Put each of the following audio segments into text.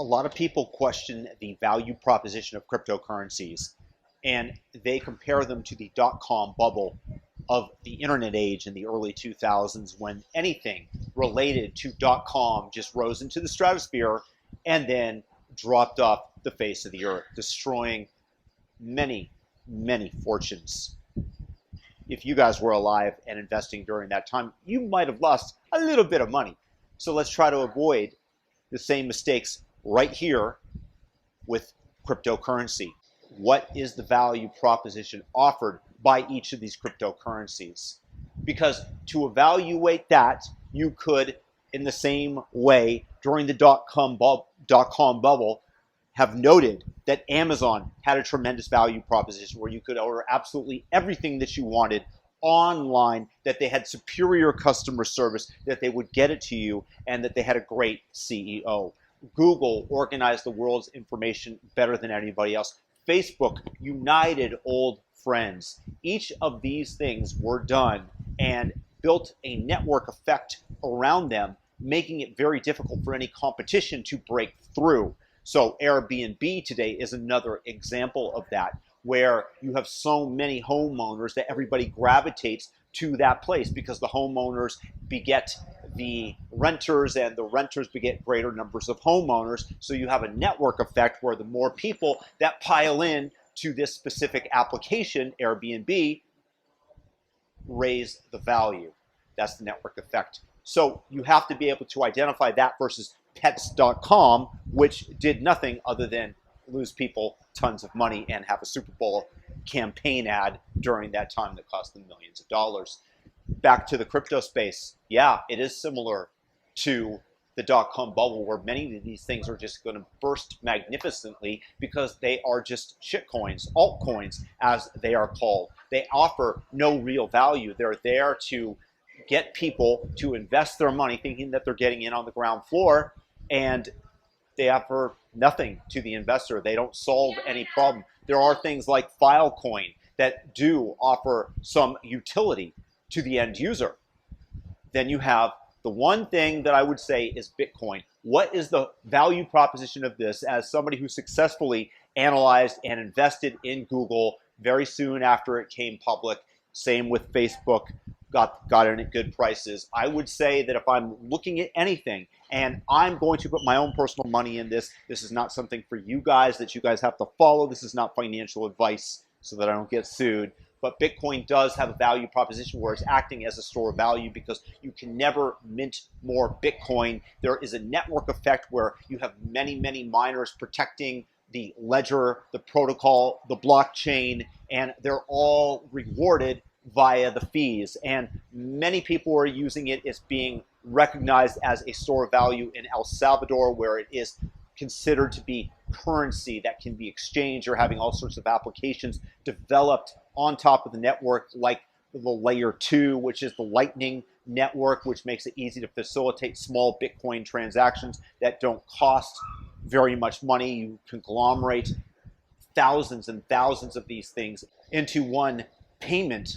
A lot of people question the value proposition of cryptocurrencies, and they compare them to the dot-com bubble of the internet age in the early 2000s, when anything related to dot-com just rose into the stratosphere and then dropped off the face of the earth, destroying many, many fortunes. If you guys were alive and investing during that time, you might have lost a little bit of money. So let's try to avoid the same mistakes right here with cryptocurrency. What is the value proposition offered by each of these cryptocurrencies? Because to evaluate that, you could, in the same way during the dot-com bubble, have noted that Amazon had a tremendous value proposition where you could order absolutely everything that you wanted online, that they had superior customer service, that they would get it to you, and that they had a great CEO. Google organized the world's information better than anybody else. Facebook united old friends. Each of these things were done and built a network effect around them, making it very difficult for any competition to break through. So Airbnb today is another example of that, where you have so many homeowners that everybody gravitates to that place because the homeowners beget the renters and the renters beget greater numbers of homeowners. So you have a network effect where the more people that pile in to this specific application, Airbnb, raise the value. That's the network effect. So you have to be able to identify that versus pets.com, which did nothing other than lose people tons of money and have a Super Bowl campaign ad during that time that cost them millions of dollars. Back to the crypto space. Yeah, it is similar to the dot-com bubble, where many of these things are just going to burst magnificently because they are just shitcoins, altcoins as they are called. They offer no real value. They're there to get people to invest their money thinking that they're getting in on the ground floor, and they offer nothing to the investor. They don't solve any problem. There are things like Filecoin that do offer some utility to the end user. Then you have the one thing that I would say is Bitcoin. What is the value proposition of this as somebody who successfully analyzed and invested in Google very soon after it came public? Same with Facebook. Got in at good prices. I would say that if I'm looking at anything and I'm going to put my own personal money in this, this is not something for you guys that you guys have to follow. This is not financial advice so that I don't get sued. But Bitcoin does have a value proposition where it's acting as a store of value because you can never mint more Bitcoin. There is a network effect where you have many, many miners protecting the ledger, the protocol, the blockchain, and they're all rewarded via the fees. And many people are using it as being recognized as a store of value in El Salvador, where it is considered to be currency that can be exchanged, or having all sorts of applications developed on top of the network, like the layer 2, which is the Lightning network, which makes it easy to facilitate small Bitcoin transactions that don't cost very much money. You conglomerate thousands and thousands of these things into one payment.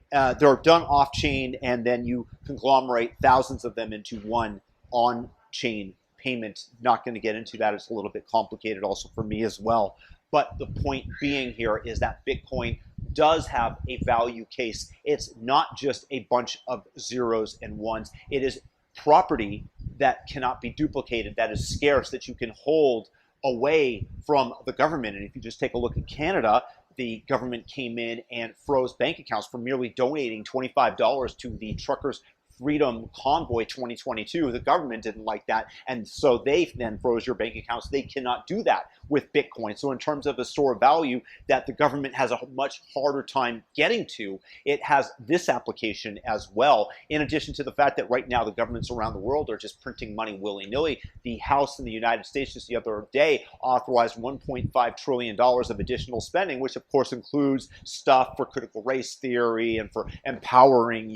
They're done off-chain, and then you conglomerate thousands of them into one on-chain payment. Not going to get into that. It's a little bit complicated also for me as well. But the point being here is that Bitcoin does have a value case. It's not just a bunch of zeros and ones. It is property that cannot be duplicated, that is scarce, that you can hold away from the government. And if you just take a look at Canada, the government came in and froze bank accounts for merely donating $25 to the Truckers Freedom Convoy 2022. The government didn't like that, and so they then froze your bank accounts. They cannot do that with Bitcoin. So in terms of a store of value that the government has a much harder time getting to, it has this application as well, in addition to the fact that right now the governments around the world are just printing money willy-nilly. The House in the United States just the other day authorized $1.5 trillion of additional spending, which of course includes stuff for critical race theory and for empowering,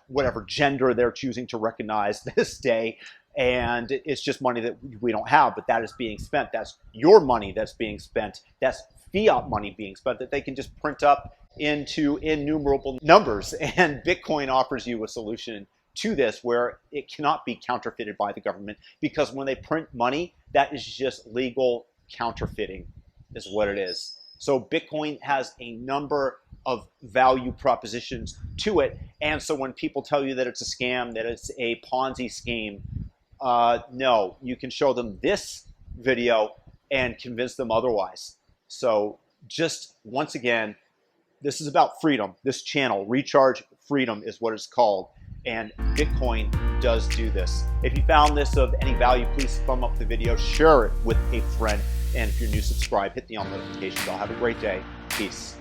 whatever gender they're choosing to recognize this day. And it's just money that we don't have, but that is being spent. That's your money that's being spent. That's fiat money being spent that they can just print up into innumerable numbers. And Bitcoin offers you a solution to this where it cannot be counterfeited by the government, because when they print money, that is just legal counterfeiting is what it is. So Bitcoin has a number of value propositions to it. And so when people tell you that it's a scam, that it's a Ponzi scheme, no, you can show them this video and convince them otherwise. So just once again, this is about freedom. This channel, Recharge Freedom, is what it's called. And Bitcoin does do this. If you found this of any value, please thumb up the video, share it with a friend. And if you're new, subscribe, hit the on notifications. I'll have a great day. Peace.